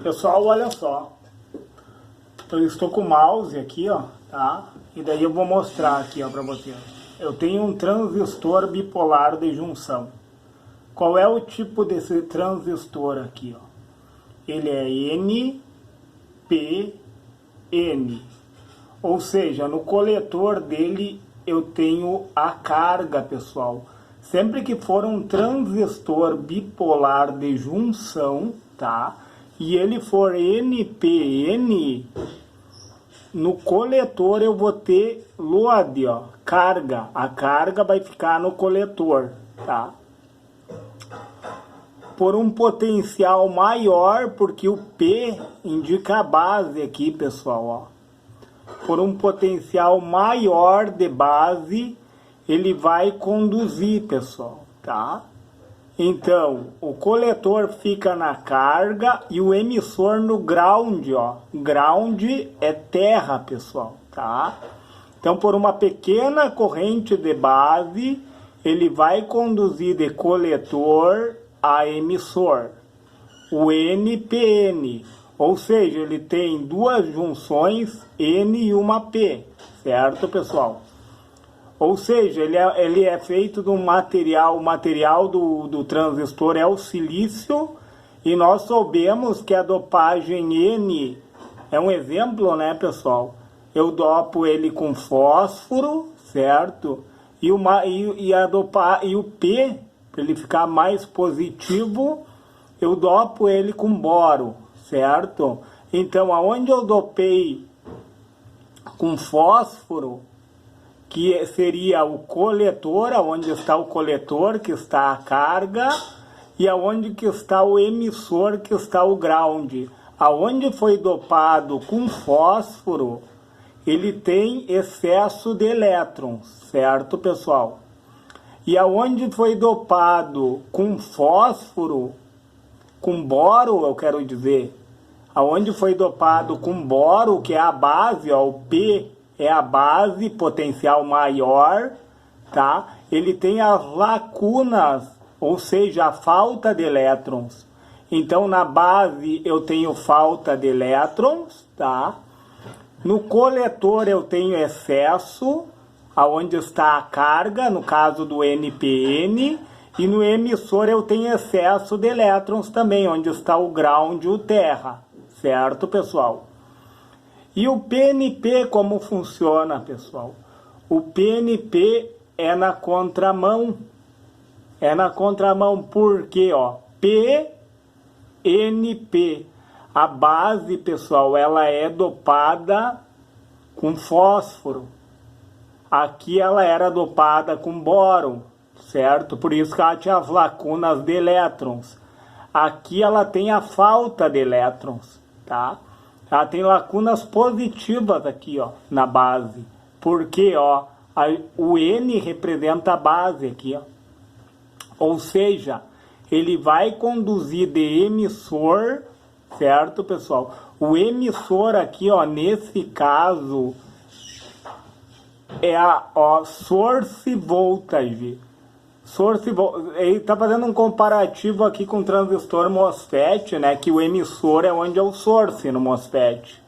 Pessoal, olha só. Eu estou com o mouse aqui, ó, tá? E daí eu vou mostrar aqui, ó, pra vocês. Eu tenho um transistor bipolar de junção. Qual é o tipo desse transistor aqui, ó? Ele é NPN. Ou seja, no coletor dele eu tenho a carga, pessoal. Sempre que for um transistor bipolar de junção, tá? E ele for NPN, no coletor eu vou ter load, ó, carga. A carga vai ficar no coletor, tá? Por um potencial maior, porque o P indica a base aqui, pessoal, ó. Por um potencial maior de base, ele vai conduzir, pessoal, tá? Então, o coletor fica na carga e o emissor no ground, ó. Ground é terra, pessoal, tá? Então, por uma pequena corrente de base, ele vai conduzir de coletor a emissor. O NPN, ou seja, ele tem duas junções N e uma P, certo, pessoal? Ou seja, ele é feito de um material, o material do transistor é o silício, e nós soubemos que a dopagem N é um exemplo, né, pessoal? Eu dopo ele com fósforo, certo? E o P, para ele ficar mais positivo, eu dopo ele com boro, certo? Então, aonde eu dopei com fósforo, que seria o coletor, aonde está o coletor, que está a carga, e aonde que está o emissor, que está o ground. Aonde foi dopado com fósforo, ele tem excesso de elétrons, certo, pessoal? E aonde foi dopado com fósforo, com boro, eu quero dizer, aonde foi dopado com boro, que é a base, ó, o P é a base, potencial maior, tá? Ele tem as lacunas, ou seja, a falta de elétrons. Então, na base eu tenho falta de elétrons, tá? No coletor eu tenho excesso, aonde está a carga, no caso do NPN, e no emissor eu tenho excesso de elétrons também, onde está o ground e o terra, certo, pessoal? E o PNP, como funciona, pessoal? O PNP é na contramão. É na contramão porque, ó, PNP. A base, pessoal, ela é dopada com fósforo. Aqui ela era dopada com boro, certo? Por isso que ela tinha as lacunas de elétrons. Aqui ela tem a falta de elétrons, tá? Ela tem lacunas positivas aqui, ó, na base. Porque, ó, o N representa a base aqui, ó. Ou seja, ele vai conduzir de emissor, certo, pessoal? O emissor aqui, ó, nesse caso, é a, ó, source voltage. Ele está fazendo um comparativo aqui com o transistor MOSFET, né? Que o emissor é onde é o source no MOSFET,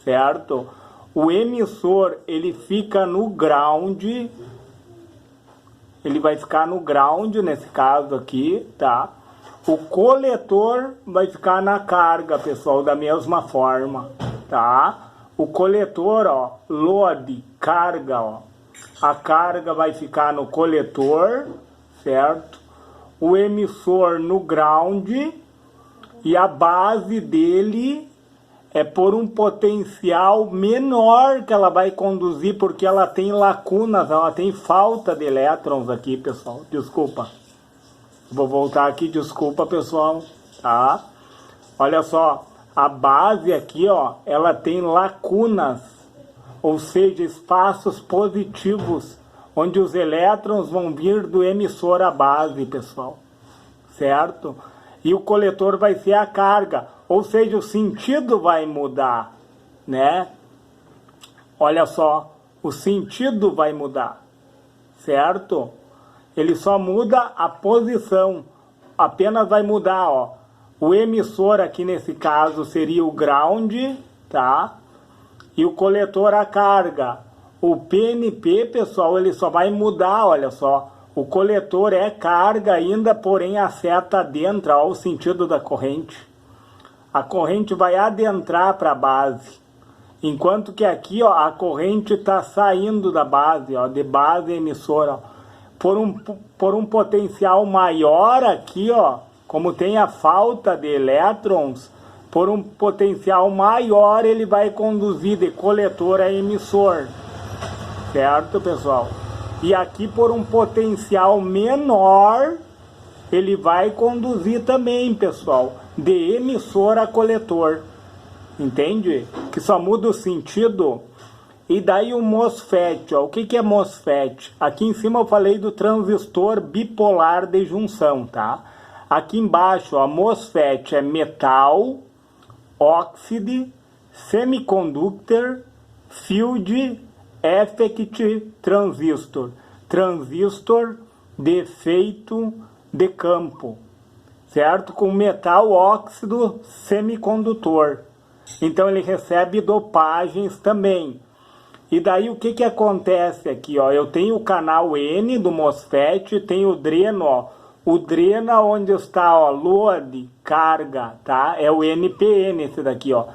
certo? O emissor, ele fica no ground, ele vai ficar no ground nesse caso aqui, tá? O coletor vai ficar na carga, pessoal, da mesma forma, tá? O coletor, ó, load, carga, ó. A carga vai ficar no coletor, certo? O emissor no ground, e a base dele é por um potencial menor que ela vai conduzir, porque ela tem lacunas, ela tem falta de elétrons aqui, pessoal. Desculpa. Vou voltar aqui, desculpa, pessoal, tá? Olha só, a base aqui, ó, ela tem lacunas, ou seja, espaços positivos, onde os elétrons vão vir do emissor à base, pessoal, certo? E o coletor vai ser a carga, ou seja, o sentido vai mudar, né? Olha só, o sentido vai mudar, certo? Ele só muda a posição, apenas vai mudar, ó, O emissor aqui nesse caso seria o ground, tá? E o coletor a carga. O PNP, pessoal, ele só vai mudar, olha só. O coletor é carga ainda, porém a seta adentra, ó, o sentido da corrente. A corrente vai adentrar para a base. Enquanto que aqui, ó, a corrente está saindo da base, ó, de base emissora. Ó. Por um potencial maior aqui, ó, como tem a falta de elétrons, por um potencial maior ele vai conduzir de coletor a emissor. Certo, pessoal? E aqui por um potencial menor, ele vai conduzir também, pessoal, de emissor a coletor. Entende? Que só muda o sentido. E daí o MOSFET, ó. O que é MOSFET? Aqui em cima eu falei do transistor bipolar de junção, tá? Aqui embaixo, ó, MOSFET é metal, oxide, semiconductor, field, effect, transistor. Transistor de efeito de campo, certo? Com metal, óxido, semicondutor. Então ele recebe dopagens também. E daí o que acontece aqui, ó? Eu tenho o canal N do MOSFET, tenho o dreno, ó. O dreno onde está, ó, load, carga, tá? É o NPN esse daqui, ó.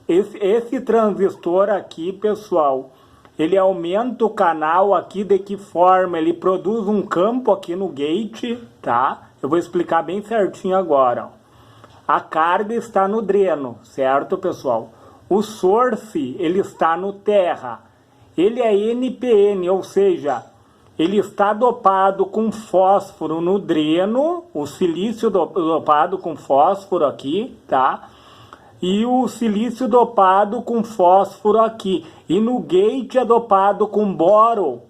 Esse transistor aqui, pessoal, ele aumenta o canal aqui de que forma? Ele produz um campo aqui no gate, tá? Eu vou explicar bem certinho agora, ó. A carga está no dreno, certo, pessoal? O source, ele está no terra. Ele é NPN, ou seja, ele está dopado com fósforo no dreno, o silício dopado com fósforo aqui, tá? E o silício dopado com fósforo aqui. E no gate é dopado com boro,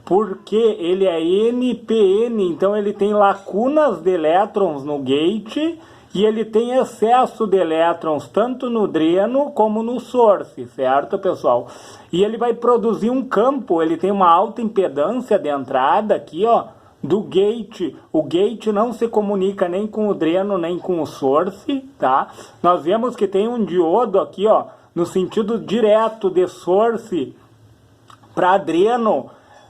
porque ele é NPN, então ele tem lacunas de elétrons no gate e ele tem excesso de elétrons tanto no dreno como no source, certo, pessoal? E ele vai produzir um campo, ele tem uma alta impedância de entrada aqui, ó, do gate. O gate não se comunica nem com o dreno, nem com o source, tá? Nós vemos que tem um diodo aqui, ó, no sentido direto de source para dreno.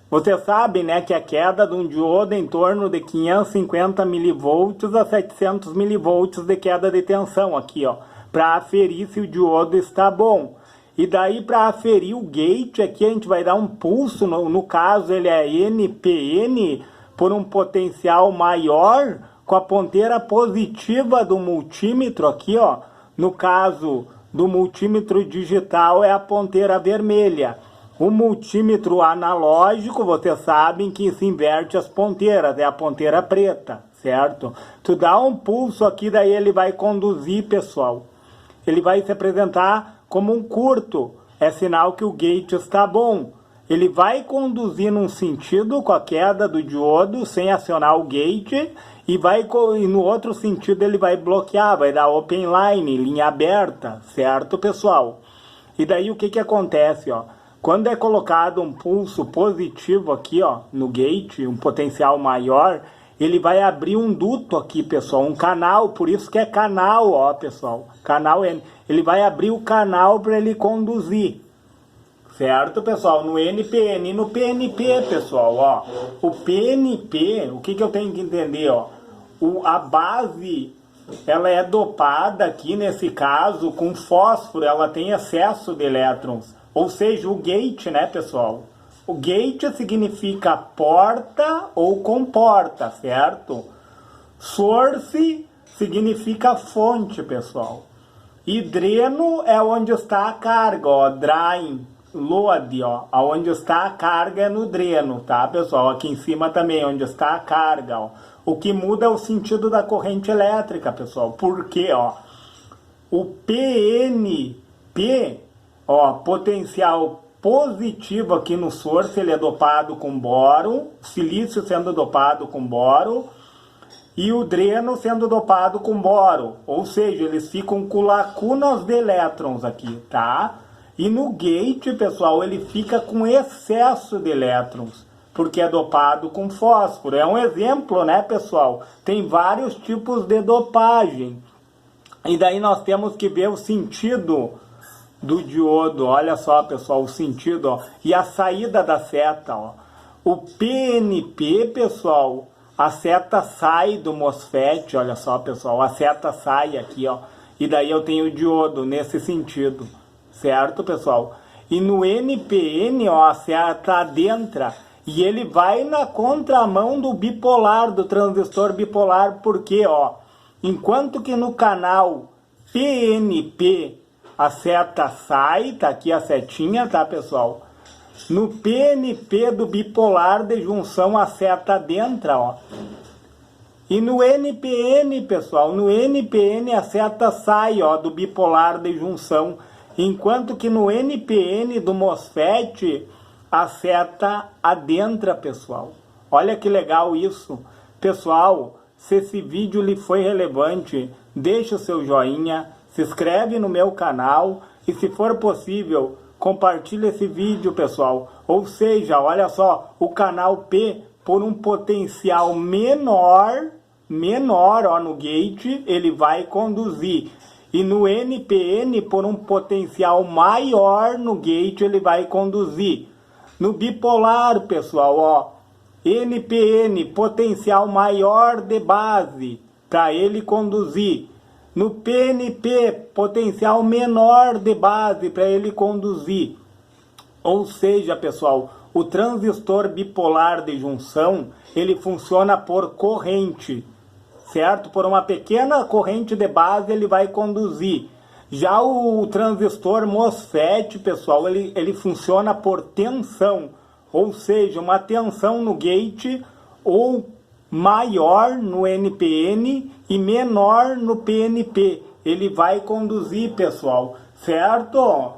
Você sabe, né, que a queda de um diodo é em torno de 550 milivolts a 700 milivolts de queda de tensão aqui, ó, para aferir se o diodo está bom. E daí para aferir o gate aqui a gente vai dar um pulso, no caso ele é NPN, por um potencial maior, com a ponteira positiva do multímetro aqui, ó. No caso do multímetro digital é a ponteira vermelha. O multímetro analógico, vocês sabem que se inverte as ponteiras, é a ponteira preta, certo? Tu dá um pulso aqui, daí ele vai conduzir, pessoal. Ele vai se apresentar como um curto, é sinal que o gate está bom. Ele vai conduzir num sentido com a queda do diodo, sem acionar o gate, e no outro sentido ele vai bloquear, vai dar open line, linha aberta, certo, pessoal? E daí o que acontece, ó? Quando é colocado um pulso positivo aqui, ó, no gate, um potencial maior, ele vai abrir um duto aqui, pessoal, um canal, por isso que é canal, ó, pessoal, canal N. Ele vai abrir o canal para ele conduzir, certo, pessoal? No NPN e no PNP, pessoal, ó, o PNP, o que eu tenho que entender, ó, a base, ela é dopada aqui, nesse caso, com fósforo, ela tem excesso de elétrons. Ou seja, o gate, né, pessoal? O gate significa porta ou comporta, certo? Source significa fonte, pessoal. E dreno é onde está a carga, ó, drain, load, ó. Onde está a carga é no dreno, tá, pessoal? Aqui em cima também, onde está a carga, ó. O que muda é o sentido da corrente elétrica, pessoal. Por quê, ó? O PNP, ó, potencial positivo aqui no source, ele é dopado com boro, silício sendo dopado com boro, e o dreno sendo dopado com boro. Ou seja, eles ficam com lacunas de elétrons aqui, tá? E no gate, pessoal, ele fica com excesso de elétrons. porque é dopado com fósforo. É um exemplo, né, pessoal? Tem vários tipos de dopagem. E daí nós temos que ver o sentido do diodo. Olha só, pessoal, o sentido, ó, e a saída da seta, ó. O PNP, pessoal, a seta sai do MOSFET, olha só, pessoal, a seta sai aqui, ó. E daí eu tenho o diodo nesse sentido, certo, pessoal? E no NPN, ó, a seta adentra e ele vai na contramão do bipolar, do transistor bipolar, porque, ó, enquanto que no canal PNP a seta sai, tá aqui a setinha, tá, pessoal? No PNP do bipolar de junção a seta adentra, ó. E no NPN, pessoal, no NPN a seta sai, ó, do bipolar de junção, enquanto que no NPN do MOSFET a seta adentra, pessoal. Olha que legal isso. Pessoal, se esse vídeo lhe foi relevante, deixa o seu joinha, se inscreve no meu canal e, se for possível, compartilhe esse vídeo, pessoal. Ou seja, olha só, o canal P, por um potencial menor, ó, no gate, ele vai conduzir. E no NPN, por um potencial maior no gate, ele vai conduzir. No bipolar, pessoal, ó, NPN, potencial maior de base, para ele conduzir. No PNP, potencial menor de base, para ele conduzir. Ou seja, pessoal, o transistor bipolar de junção, ele funciona por corrente, certo? Por uma pequena corrente de base, ele vai conduzir. Já o transistor MOSFET, pessoal, ele funciona por tensão, ou seja, uma tensão no gate ou maior no NPN e menor no PNP. Ele vai conduzir, pessoal, certo?